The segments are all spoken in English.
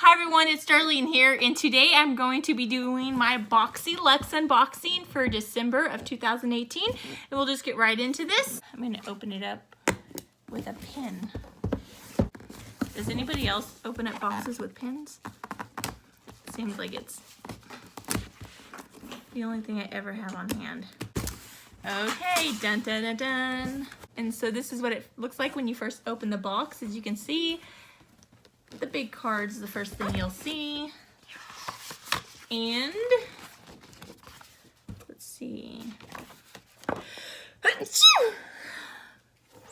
Hi everyone, it's Darlene here, and today I'm going to be doing my Boxyluxe unboxing for December of 2018, and we'll just get right into this. I'm going to open it up with a pin. Does anybody else open up boxes with pins? Seems like it's the only thing I ever have on hand. Okay, dun dun dun dun. And so this is what it looks like when you first open the box. As you can see, the big card's the first thing you'll see. And let's see.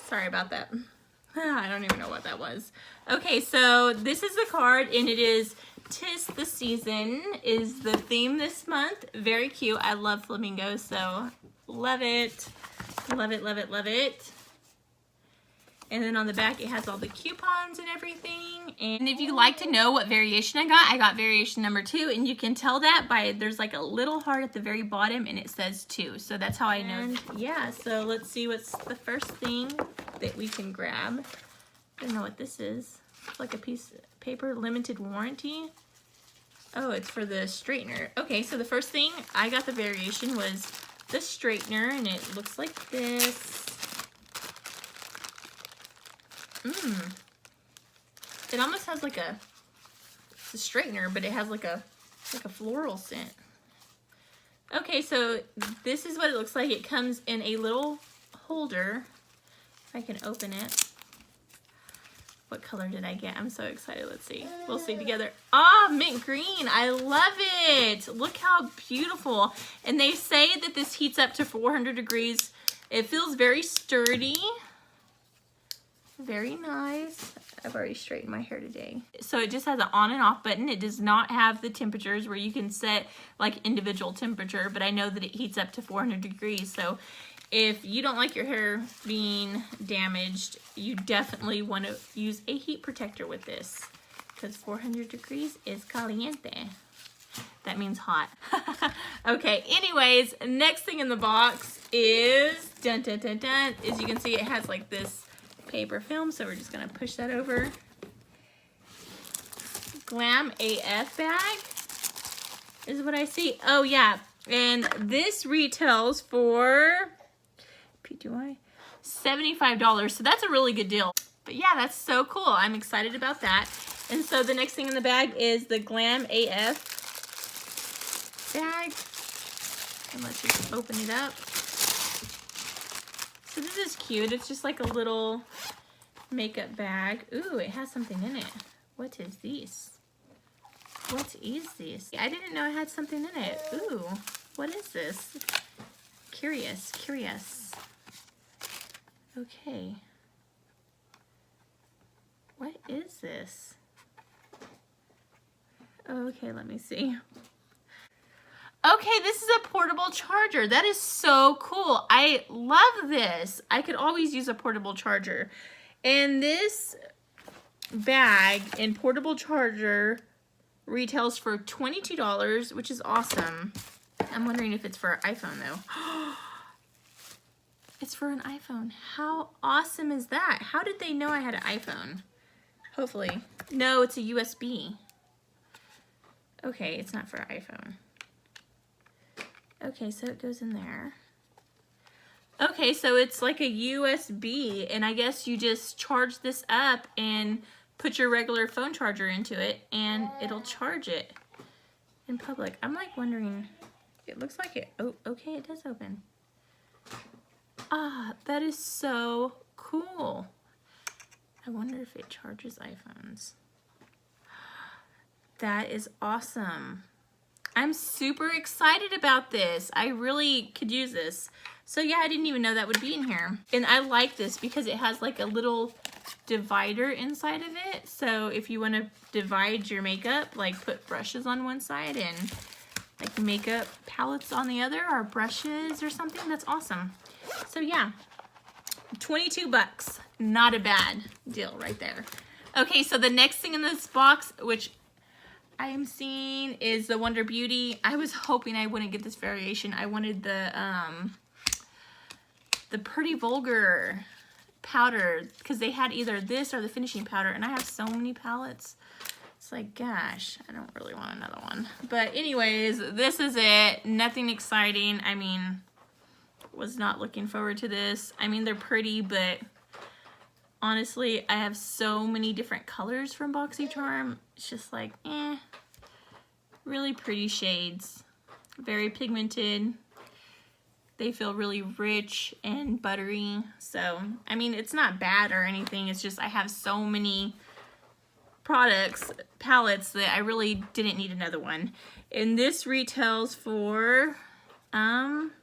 Sorry about that. I don't even know what that was. Okay, so this is the card, and it is "'Tis the Season" is the theme this month. Very cute. I love flamingos, so love it. Love it, love it, love it. And then on the back, it has all the coupons and everything. And if you'd like to know what variation I got variation number 2. And you can tell that by, there's like a little heart at the very bottom and it says 2. So that's how I know. And yeah, so let's see what's the first thing that we can grab. I don't know what this is. It's like a piece of paper, limited warranty. Oh, it's for the straightener. Okay, so the first thing I got the variation was the straightener, and it looks like this. It almost has like it's a straightener, but it has like a floral scent. Okay, so this is what it looks like. It comes in a little holder. If I can open it. What color did I get? I'm so excited. Let's see. We'll see together. Ah, mint green. I love it. Look how beautiful. And they say that this heats up to 400 degrees. It feels very sturdy. Very nice. I've already straightened my hair today. So it just has an on and off button. It does not have the temperatures where you can set like individual temperature, but I know that it heats up to 400 degrees. So if you don't like your hair being damaged, you definitely want to use a heat protector with this, because 400 degrees is caliente. That means hot. Okay, anyways, next thing in the box is, dun dun dun dun, as you can see, it has like this paper film, so we're just gonna push that over. Glam AF bag is what I see. Oh yeah, and this retails for $75, so that's a really good deal. But yeah, that's so cool. I'm excited about that. And so the next thing in the bag is the Glam AF bag, and let's just open it up. So this is cute. It's just like a little makeup bag. Ooh, it has something in it. What is this? What is this? I didn't know it had something in it. Ooh, what is this? Curious, curious. Okay. What is this? Okay, let me see. Okay, this is a portable charger. That is so cool. I love this. I could always use a portable charger. And this bag and portable charger retails for $22, which is awesome. I'm wondering if it's for an iPhone though. It's for an iPhone. How awesome is that? How did they know I had an iPhone? Hopefully. No, it's a USB. Okay, it's not for an iPhone. Okay, so it goes in there. Okay, so it's like a USB, and I guess you just charge this up and put your regular phone charger into it, and it'll charge it in public. I'm like wondering, it looks like it, oh, okay, it does open. Ah, that is so cool. I wonder if it charges iPhones. That is awesome. I'm super excited about this. I really could use this. So yeah, I didn't even know that would be in here. And I like this because it has like a little divider inside of it. So if you want to divide your makeup, like put brushes on one side and like makeup palettes on the other, or brushes or something, that's awesome. So yeah, 22 bucks. Not a bad deal right there. Okay, so the next thing in this box, which I am seeing, is the Wonder Beauty. I was hoping I wouldn't get this variation. I wanted the Pretty Vulgar powder, because they had either this or the finishing powder, and I have so many palettes. It's like, gosh, I don't really want another one. But anyways, this is it. Nothing exciting. I mean, was not looking forward to this. I mean, they're pretty, but honestly, I have so many different colors from BoxyCharm. It's just like, really pretty shades. Very pigmented. They feel really rich and buttery. So, I mean, it's not bad or anything. It's just I have so many palettes that I really didn't need another one. And this retails for $26.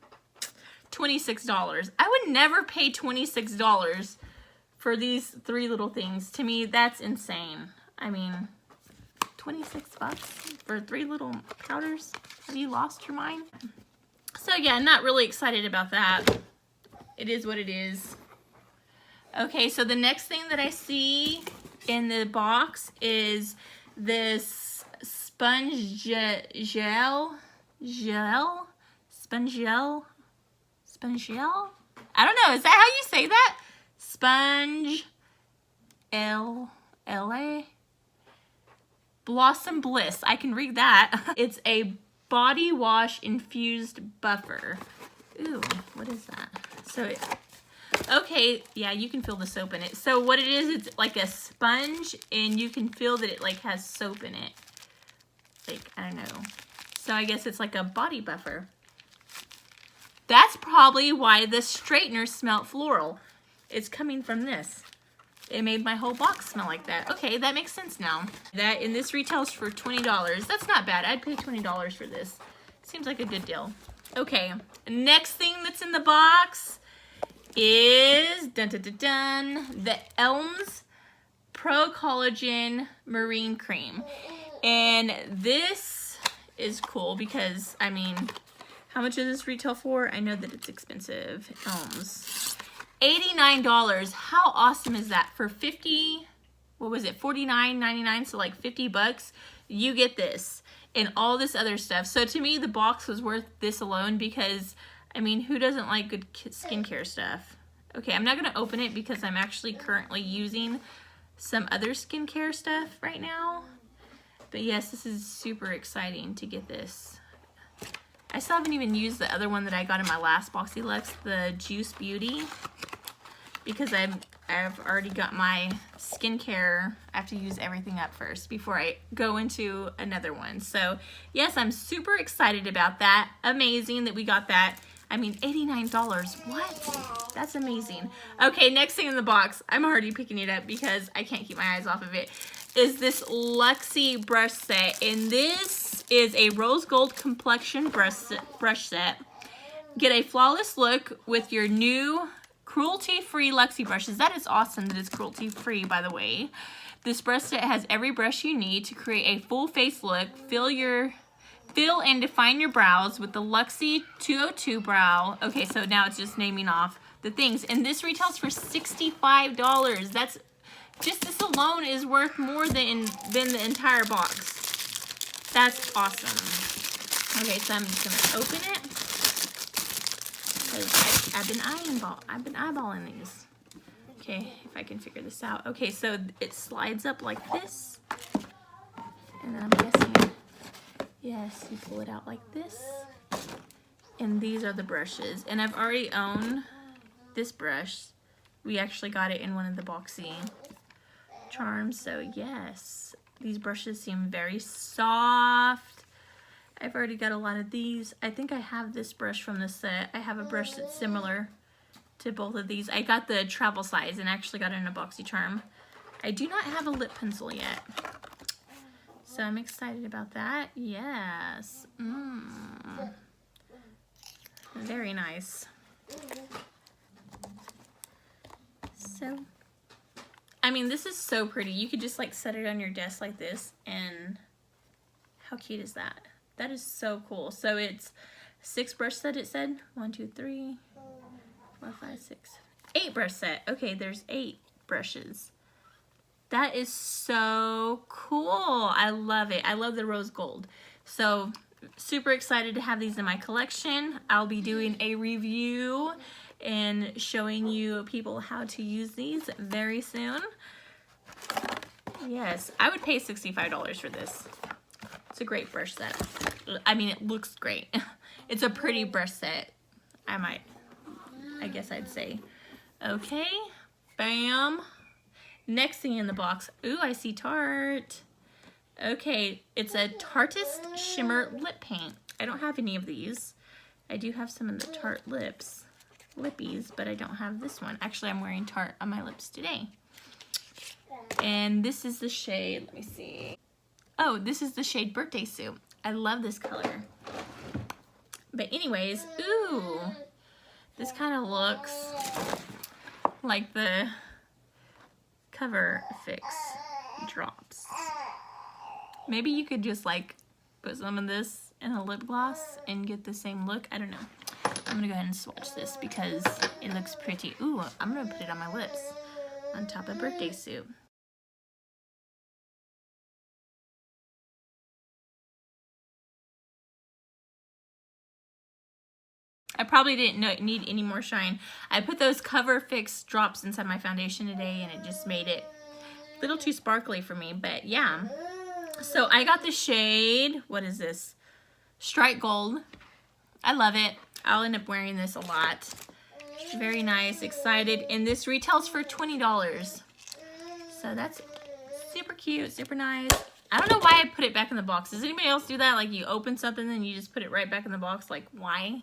I would never pay $26 for these 3 little things. To me, that's insane. I mean, 26 bucks for 3 little powders? Have you lost your mind? So yeah, not really excited about that. It is what it is. Okay, so the next thing that I see in the box is this sponge gel. I don't know, is that how you say that? Sponge L-A? Blossom Bliss, I can read that. It's a body wash infused buffer. Ooh, what is that? So, okay, yeah, you can feel the soap in it. So what it is, it's like a sponge, and you can feel that it like has soap in it. Like, I don't know. So I guess it's like a body buffer. That's probably why the straightener smelled floral. It's coming from this. It made my whole box smell like that. Okay, that makes sense now. And this retails for $20. That's not bad. I'd pay $20 for this. Seems like a good deal. Okay, next thing that's in the box is the Elms Pro Collagen Marine Cream. And this is cool because, I mean, how much does this retail for? I know that it's expensive. Elms. $89. How awesome is that? For 50, what was it? $49.99, so like 50 bucks. You get this and all this other stuff. So to me, the box was worth this alone because, I mean, who doesn't like good skincare stuff? Okay, I'm not going to open it because I'm actually currently using some other skincare stuff right now. But yes, this is super exciting to get this. I still haven't even used the other one that I got in my last Boxyluxe, the Juice Beauty, because I've already got my skincare. I have to use everything up first before I go into another one. So yes, I'm super excited about that. Amazing that we got that. I mean, $89. What? That's amazing. Okay, next thing in the box, I'm already picking it up because I can't keep my eyes off of it, is this Luxie brush set. And this is a rose gold complexion brush set. Get a flawless look with your new cruelty-free Luxie brushes. That is awesome that it's cruelty-free, by the way. This brush set has every brush you need to create a full face look. Fill and define your brows with the Luxie 202 brow. Okay, so now it's just naming off the things. And this retails for $65. That's just, this alone is worth more than the entire box. That's awesome. Okay, so I'm just gonna open it because I've been eyeballing these. Okay, if I can figure this out. Okay, so it slides up like this, and then I'm guessing, yes, you pull it out like this, and these are the brushes. And I've already owned this brush. We actually got it in one of the Boxy charms, so yes, these brushes seem very soft. I've already got a lot of these. I think I have this brush from the set. I have a brush that's similar to both of these. I got the travel size and actually got it in a Boxy charm. I do not have a lip pencil yet, so I'm excited about that. Yes. Very nice. So, I mean, this is so pretty. You could just like set it on your desk like this, and how cute is that? That is so cool. So it's 6 brush set, it said. 1, 2, 3, 4, 5, 6, 8 brush set. Okay, there's 8 brushes. That is so cool. I love it. I love the rose gold. So super excited to have these in my collection. I'll be doing a review and showing you people how to use these very soon. Yes, I would pay $65 for this. It's a great brush set. I mean, it looks great. It's a pretty brush set. I guess I'd say. Okay, bam. Next thing in the box. Ooh, I see Tarte. Okay, it's a Tarteist Shimmer Lip Paint. I don't have any of these. I do have some of the Tarte lippies, but I don't have this one. Actually, I'm wearing Tarte on my lips today. And this is the shade, let me see. Oh, this is the shade Birthday Suit. I love this color. But anyways, ooh, this kind of looks like the Cover Fix drops. Maybe you could just like put some of this in a lip gloss and get the same look. I don't know. I'm gonna go ahead and swatch this because it looks pretty. Ooh, I'm gonna put it on my lips on top of Birthday Suit. I probably didn't need any more shine. I put those Cover Fix drops inside my foundation today and it just made it a little too sparkly for me, but yeah. So I got the shade, what is this? Strike Gold. I love it. I'll end up wearing this a lot. Very nice, excited. And this retails for $20. So that's super cute, super nice. I don't know why I put it back in the box. Does anybody else do that? Like you open something and you just put it right back in the box? Like why?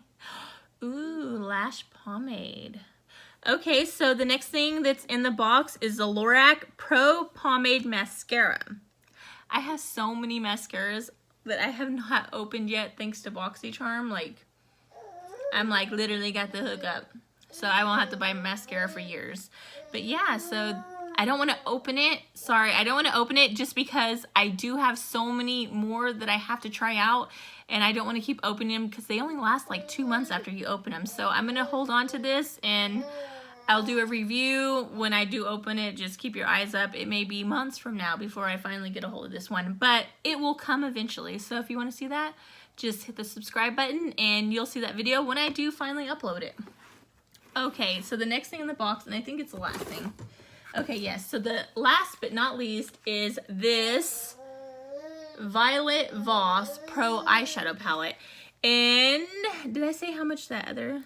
Ooh, lash pomade. Okay, so the next thing that's in the box is the Lorac Pro Pomade Mascara. I have so many mascaras that I have not opened yet thanks to BoxyCharm. Like, I'm like literally got the hookup. So I won't have to buy mascara for years. But yeah, so I don't want to open it. Sorry, I don't want to open it just because I do have so many more that I have to try out. And I don't want to keep opening them because they only last like 2 months after you open them. So I'm going to hold on to this and I'll do a review when I do open it. Just keep your eyes up. It may be months from now before I finally get a hold of this one, but it will come eventually. So if you want to see that, just hit the subscribe button and you'll see that video when I do finally upload it. Okay, so the next thing in the box, and I think it's the last thing. Okay, yes, so the last but not least is this Violet Voss Pro Eyeshadow Palette. And did I say how much that other...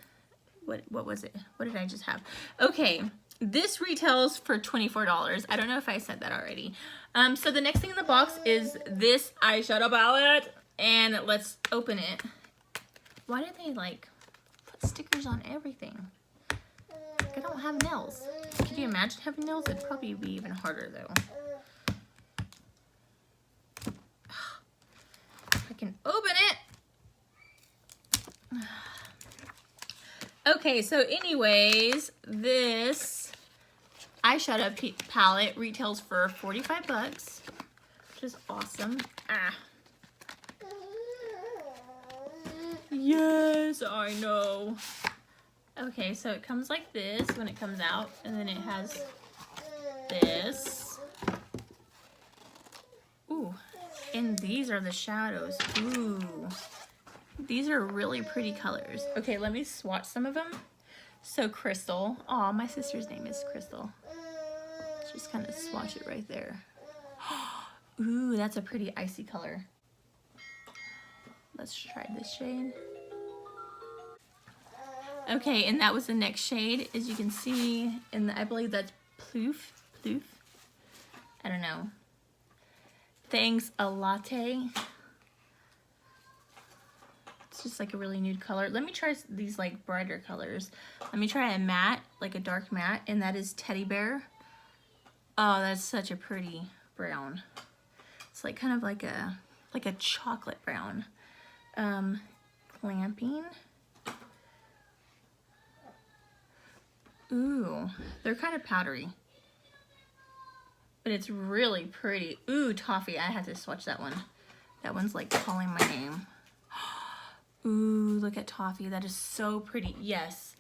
What was it? What did I just have? Okay, this retails for $24. I don't know if I said that already. So the next thing in the box is this eyeshadow palette, and let's open it. Why did they like put stickers on everything? I don't have nails. Could you imagine having nails? It'd probably be even harder though. I can open it. Okay, so anyways, this eyeshadow palette retails for 45 bucks, which is awesome. Yes, I know. Okay, so it comes like this when it comes out, and then it has this. Ooh, and these are the shadows. Ooh. These are really pretty colors. Okay, let me swatch some of them. So Crystal. Oh, my sister's name is Crystal. Just kind of swatch it right there. Ooh, that's a pretty icy color. Let's try this shade. Okay, and that was the next shade, as you can see. And I believe that's Ploof. I don't know. Thanks a latte. It's just like a really nude color. Let me try these like brighter colors. Let me try a matte, like a dark matte, and that is Teddy Bear. Oh, that's such a pretty brown. It's like kind of like a chocolate brown. Clamping. Ooh, they're kind of powdery, but it's really pretty. Ooh, Toffee, I had to swatch that one. That one's like calling my name. Ooh, look at Toffee. That is so pretty. Yes,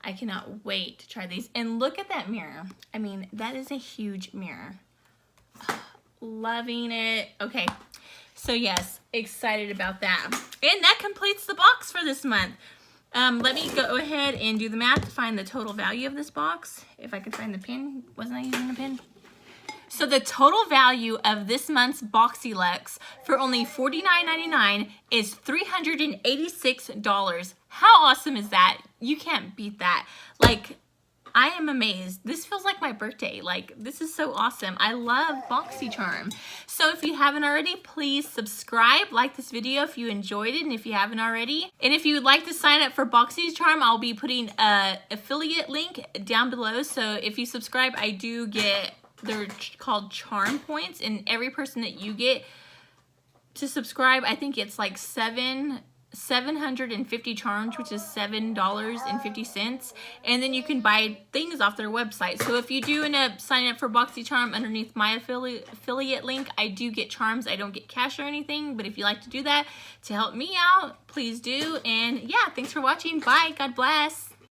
I cannot wait to try these. And look at that mirror. I mean, that is a huge mirror. Loving it. Okay, so yes, excited about that. And that completes the box for this month. Let me go ahead and do the math to find the total value of this box. If I could find the pin. Wasn't I using a pin? So the total value of this month's Boxyluxe for only $49.99 is $386. How awesome is that? You can't beat that. Like, I am amazed. This feels like my birthday. Like, this is so awesome. I love BoxyCharm. So if you haven't already, please subscribe, like this video if you enjoyed it and if you haven't already. And if you would like to sign up for BoxyCharm, I'll be putting an affiliate link down below. So if you subscribe, I do get, they're called charm points, and every person that you get to subscribe, I think it's like 750 charms, which is $7.50, and then you can buy things off their website. So if you do end up signing up for BoxyCharm underneath my affiliate link, I do get charms. I don't get cash or anything, but if you like to do that to help me out, please do. And yeah, thanks for watching. Bye. God bless.